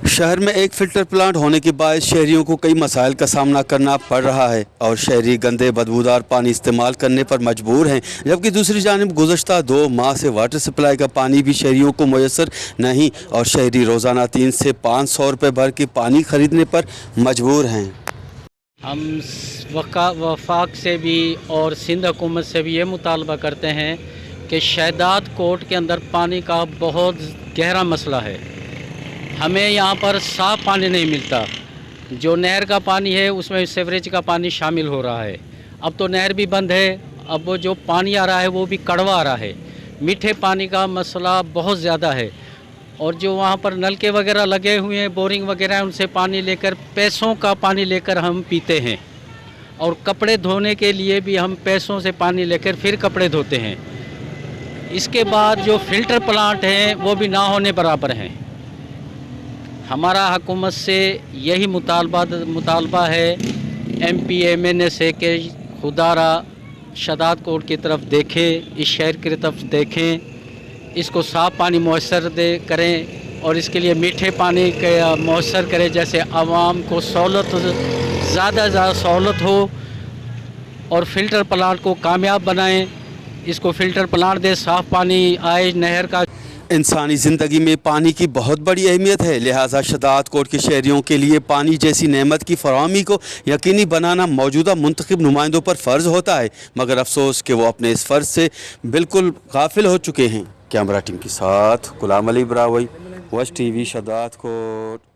शहर में एक फ़िल्टर प्लांट होने के बायस शहरियों को कई मसाइल का सामना करना पड़ रहा है और शहरी गंदे बदबूदार पानी इस्तेमाल करने पर मजबूर हैं, जबकि दूसरी जानिब गुज़श्ता 2 माह से वाटर सप्लाई का पानी भी शहरियों को मुयसर नहीं और शहरी रोज़ाना 300 से 500 रुपये भर के पानी ख़रीदने पर मजबूर हैं। हम वफाक से भी और सिंध हुकूमत से भी ये मुतालबा करते हैं कि शहदाद कोट के अंदर पानी का बहुत गहरा मसला है। हमें यहाँ पर साफ़ पानी नहीं मिलता। जो नहर का पानी है उसमें सीवरेज का पानी शामिल हो रहा है। अब तो नहर भी बंद है, अब वो जो पानी आ रहा है वो भी कड़वा आ रहा है। मीठे पानी का मसला बहुत ज़्यादा है और जो वहाँ पर नलके वगैरह लगे हुए हैं, बोरिंग वगैरह हैं, उनसे पानी लेकर पैसों का पानी लेकर हम पीते हैं और कपड़े धोने के लिए भी हम पैसों से पानी लेकर फिर कपड़े धोते हैं। इसके बाद जो फ़िल्टर प्लांट हैं वो भी ना होने बराबर हैं। हमारा हुकूमत से यही मुतालबा है MPMNA से कि खुदारा शहदाद कोट की तरफ देखें, इस शहर की तरफ देखें, इसको साफ़ पानी मुयसर करें और इसके लिए मीठे पानी का मुयसर करें, जैसे आवाम को सहूलत ज़्यादा सहूलत हो और फ़िल्टर प्लांट को कामयाब बनाएं। इसको फ़िल्टर प्लांट दे, साफ़ पानी आए नहर का। इंसानी ज़िंदगी में पानी की बहुत बड़ी अहमियत है, लिहाजा शहदाद कोट के शहरियों के लिए पानी जैसी नेमत की फराहमी को यकीनी बनाना मौजूदा मुंतखब नुमाइंदों पर फ़र्ज़ होता है, मगर अफसोस कि वो अपने इस फ़र्ज़ से बिल्कुल गाफिल हो चुके हैं। कैमरा टीम के साथ गुलाम अली ब्रावई, वश TV शहदाद कोट।